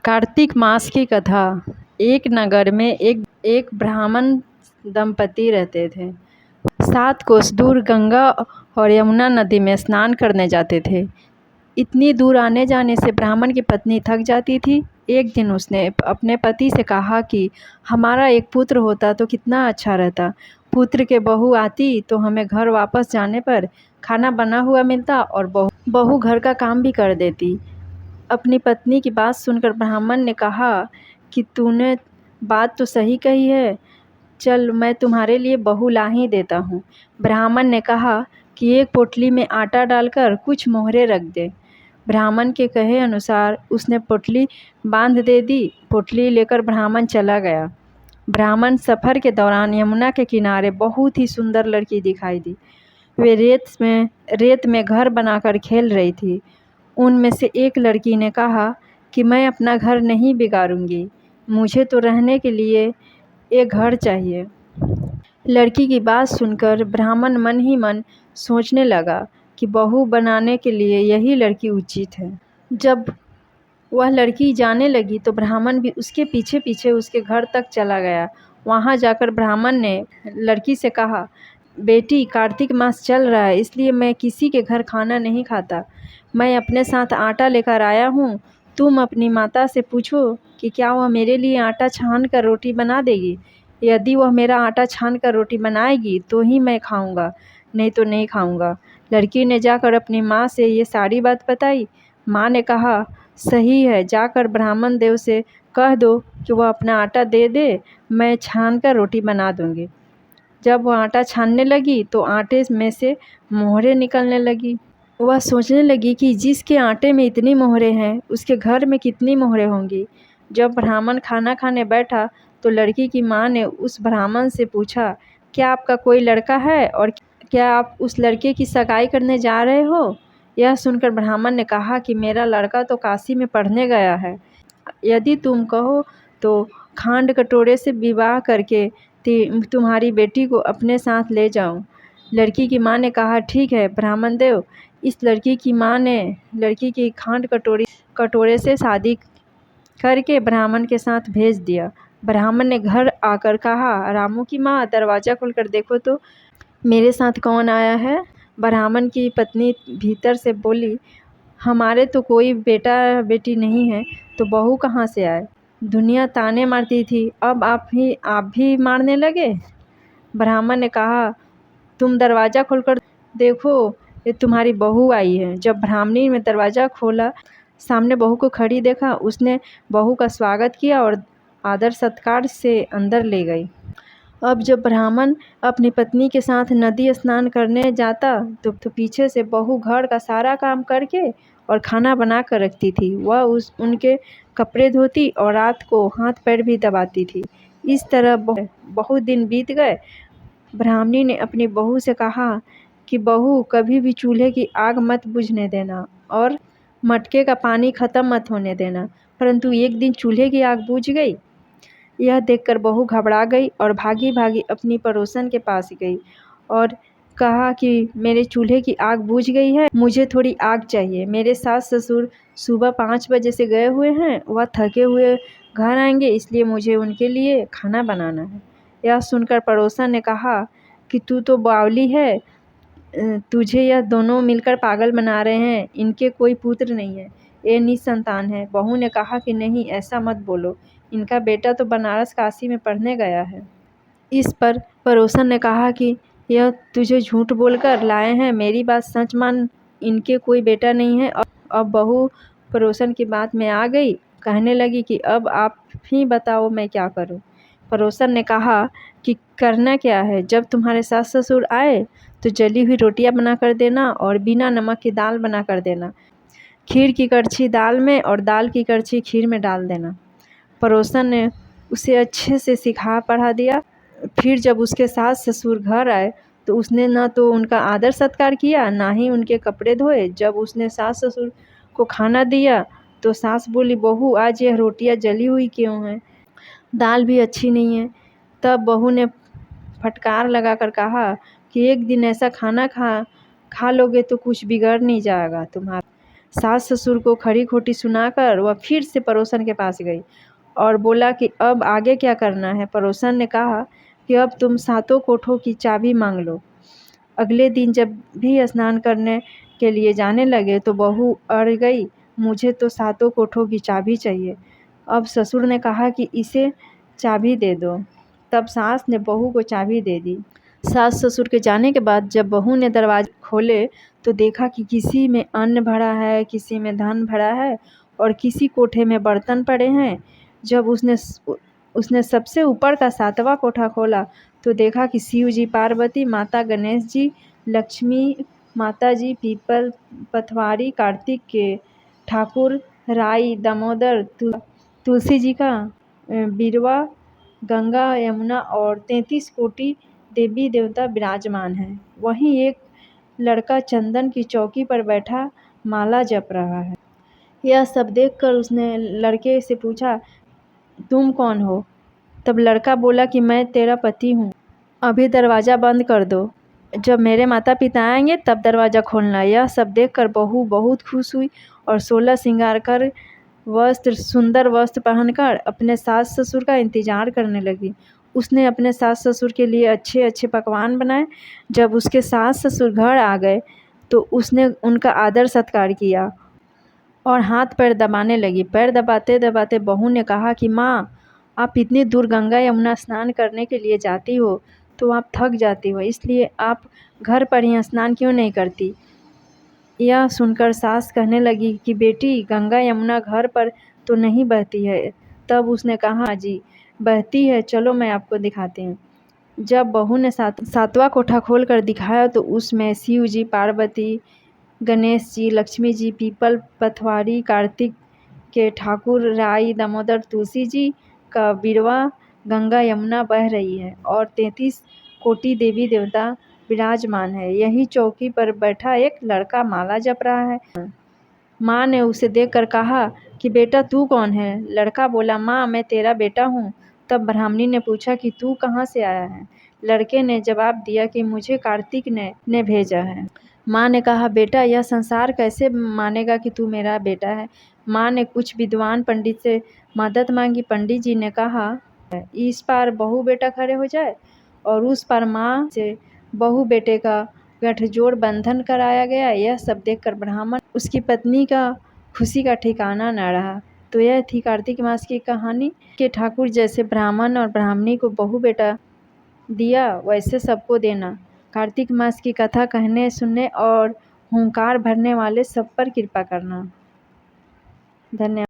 कार्तिक मास की कथा। एक नगर में एक ब्राह्मण दंपति रहते थे। 7 कोस दूर गंगा और यमुना नदी में स्नान करने जाते थे। इतनी दूर आने जाने से ब्राह्मण की पत्नी थक जाती थी। एक दिन उसने अपने पति से कहा कि हमारा एक पुत्र होता तो कितना अच्छा रहता। पुत्र के बहू आती तो हमें घर वापस जाने पर खाना बना हुआ मिलता और बहू घर का काम भी कर देती। अपनी पत्नी की बात सुनकर ब्राह्मण ने कहा कि तूने बात तो सही कही है, चल मैं तुम्हारे लिए बहू ला ही देता हूँ। ब्राह्मण ने कहा कि एक पोटली में आटा डालकर कुछ मोहरे रख दे। ब्राह्मण के कहे अनुसार उसने पोटली बांध दे दी। पोटली लेकर ब्राह्मण चला गया। ब्राह्मण सफ़र के दौरान यमुना के किनारे बहुत ही सुंदर लड़की दिखाई दी। वे रेत में घर बनाकर खेल रही थी। उनमें से एक लड़की ने कहा कि मैं अपना घर नहीं बिगाड़ूंगी, मुझे तो रहने के लिए एक घर चाहिए। लड़की की बात सुनकर ब्राह्मण मन ही मन सोचने लगा कि बहू बनाने के लिए यही लड़की उचित है। जब वह लड़की जाने लगी तो ब्राह्मण भी उसके पीछे पीछे उसके घर तक चला गया। वहां जाकर ब्राह्मण ने लड़की से कहा, बेटी, कार्तिक मास चल रहा है इसलिए मैं किसी के घर खाना नहीं खाता। मैं अपने साथ आटा लेकर आया हूँ। तुम अपनी माता से पूछो कि क्या वह मेरे लिए आटा छान कर रोटी बना देगी। यदि वह मेरा आटा छान कर रोटी बनाएगी तो ही मैं खाऊंगा, नहीं तो नहीं खाऊंगा। लड़की ने जाकर अपनी माँ से ये सारी बात बताई। माँ ने कहा, सही है, जाकर ब्राह्मण देव से कह दो कि वह अपना आटा दे दे, मैं छान कर रोटी बना दूंगी। जब वह आटा छानने लगी तो आटे में से मोहरे निकलने लगी। वह सोचने लगी कि जिसके आटे में इतनी मोहरे हैं उसके घर में कितनी मोहरे होंगी। जब ब्राह्मण खाना खाने बैठा तो लड़की की माँ ने उस ब्राह्मण से पूछा, क्या आपका कोई लड़का है और क्या आप उस लड़के की सगाई करने जा रहे हो। यह सुनकर ब्राह्मण ने कहा कि मेरा लड़का तो काशी में पढ़ने गया है। यदि तुम कहो तो खांड कटोरे से विवाह करके तुम्हारी बेटी को अपने साथ ले जाऊं। लड़की की माँ ने कहा, ठीक है ब्राह्मण देव। इस लड़की की माँ ने लड़की की खांड कटोरे से शादी करके ब्राह्मण के साथ भेज दिया। ब्राह्मण ने घर आकर कहा, रामू की माँ, दरवाज़ा खोलकर देखो तो मेरे साथ कौन आया है। ब्राह्मण की पत्नी भीतर से बोली, हमारे तो कोई बेटा बेटी नहीं है, तो बहू कहाँ से आए। दुनिया ताने मारती थी, अब आप भी मारने लगे। ब्राह्मण ने कहा, तुम दरवाज़ा खोलकर देखो, ये तुम्हारी बहू आई है। जब ब्राह्मणी ने दरवाज़ा खोला, सामने बहू को खड़ी देखा। उसने बहू का स्वागत किया और आदर सत्कार से अंदर ले गई। अब जब ब्राह्मण अपनी पत्नी के साथ नदी स्नान करने जाता तो पीछे से बहू घर का सारा काम करके और खाना बना कर रखती थी। वह उनके कपड़े धोती और रात को हाथ पैर भी दबाती थी। इस तरह बहुत दिन बीत गए। ब्राह्मणी ने अपनी बहू से कहा कि बहू, कभी भी चूल्हे की आग मत बुझने देना और मटके का पानी ख़त्म मत होने देना। परंतु एक दिन चूल्हे की आग बुझ गई। यह देखकर बहू घबरा गई और भागी भागी अपनी पड़ोसन के पास गई और कहा कि मेरे चूल्हे की आग बुझ गई है, मुझे थोड़ी आग चाहिए। मेरे सास ससुर सुबह 5 बजे से गए हुए हैं, वह थके हुए घर आएंगे, इसलिए मुझे उनके लिए खाना बनाना है। यह सुनकर पड़ोसन ने कहा कि तू तो बावली है, तुझे यह दोनों मिलकर पागल बना रहे हैं। इनके कोई पुत्र नहीं है, ये निसंतान है। बहू ने कहा कि नहीं, ऐसा मत बोलो, इनका बेटा तो बनारस काशी में पढ़ने गया है। इस पर पड़ोसन ने कहा कि यह तुझे झूठ बोलकर लाए हैं, मेरी बात सच मान, इनके कोई बेटा नहीं है। अब बहू पड़ोसन की बात में आ गई, कहने लगी कि अब आप ही बताओ मैं क्या करूं। पड़ोसन ने कहा कि करना क्या है, जब तुम्हारे सास ससुर आए तो जली हुई रोटियां बना कर देना और बिना नमक की दाल बना कर देना। खीर की कड़छी दाल में और दाल की कड़छी खीर में डाल देना। पड़ोसन ने उसे अच्छे से सिखा पढ़ा दिया। फिर जब उसके सास ससुर घर आए तो उसने न तो उनका आदर सत्कार किया, ना ही उनके कपड़े धोए। जब उसने सास ससुर को खाना दिया तो सास बोली, बहू आज यह रोटियां जली हुई क्यों हैं, दाल भी अच्छी नहीं है। तब बहू ने फटकार लगाकर कहा कि एक दिन ऐसा खाना खा लोगे तो कुछ बिगड़ नहीं जाएगा तुम्हारा। सास ससुर को खरी खोटी सुनाकर वह फिर से पड़ोसन के पास गई और बोला कि अब आगे क्या करना है। पड़ोसन ने कहा कि अब तुम सातों कोठों की चाबी मांग लो। अगले दिन जब भी स्नान करने के लिए जाने लगे तो बहू अड़ गई, मुझे तो सातों कोठों की चाबी चाहिए। अब ससुर ने कहा कि इसे चाबी दे दो। तब सास ने बहू को चाबी दे दी। सास ससुर के जाने के बाद जब बहू ने दरवाजे खोले तो देखा कि किसी में अन्न भरा है, किसी में धन भरा है और किसी कोठे में बर्तन पड़े हैं। जब उसने सबसे ऊपर का 7वां कोठा खोला तो देखा कि शिव जी, पार्वती माता, गणेश जी, लक्ष्मी माता जी, पीपल, पथवारी, कार्तिक के ठाकुर, राई, दामोदर, तुलसी जी का बिरवा, गंगा, यमुना और 33 कोटि देवी देवता विराजमान हैं। वहीं एक लड़का चंदन की चौकी पर बैठा माला जप रहा है। यह सब देखकर उसने लड़के से पूछा, तुम कौन हो? तब लड़का बोला कि मैं तेरा पति हूँ, अभी दरवाज़ा बंद कर दो, जब मेरे माता पिता आएंगे तब दरवाज़ा खोलना। यह सब देखकर बहू बहुत खुश हुई और 16 श्रृंगार कर सुंदर वस्त्र पहनकर अपने सास ससुर का इंतजार करने लगी। उसने अपने सास ससुर के लिए अच्छे अच्छे पकवान बनाए। जब उसके सास ससुर घर आ गए तो उसने उनका आदर सत्कार किया और हाथ पैर दबाने लगी। पैर दबाते दबाते बहू ने कहा कि माँ, आप इतनी दूर गंगा यमुना स्नान करने के लिए जाती हो तो आप थक जाती हो, इसलिए आप घर पर ही स्नान क्यों नहीं करती? यह सुनकर सास कहने लगी कि बेटी, गंगा यमुना घर पर तो नहीं बहती है। तब उसने कहा, जी बहती है, चलो मैं आपको दिखाती हूँ। जब बहू ने 7वां कोठा खोल कर दिखाया तो उसमें शिव जी, पार्वती, गणेश जी, लक्ष्मी जी, पीपल, पथवारी, कार्तिक के ठाकुर, राई, दामोदर, तुलसी जी का बिरवा, गंगा यमुना बह रही है और 33 कोटि देवी देवता विराजमान है। यही चौकी पर बैठा एक लड़का माला जप रहा है। माँ ने उसे देखकर कहा कि बेटा तू कौन है? लड़का बोला, माँ मैं तेरा बेटा हूँ। तब ब्राह्मणी ने पूछा कि तू कहाँ से आया है? लड़के ने जवाब दिया कि मुझे कार्तिक ने भेजा है। माँ ने कहा, बेटा यह संसार कैसे मानेगा कि तू मेरा बेटा है? माँ ने कुछ विद्वान पंडित से मदद मांगी। पंडित जी ने कहा, इस पार बहू बेटा खड़े हो जाए और उस पार माँ से बहू बेटे का गठजोड़ बंधन कराया गया। यह सब देखकर ब्राह्मण उसकी पत्नी का खुशी का ठिकाना न रहा। तो यह थी कार्तिक मास की कहानी कि ठाकुर जैसे ब्राह्मण और ब्राह्मणी को बहू बेटा दिया वैसे सबको देना। कार्तिक मास की कथा कहने, सुनने और हुंकार भरने वाले सब पर कृपा करना। धन्यवाद।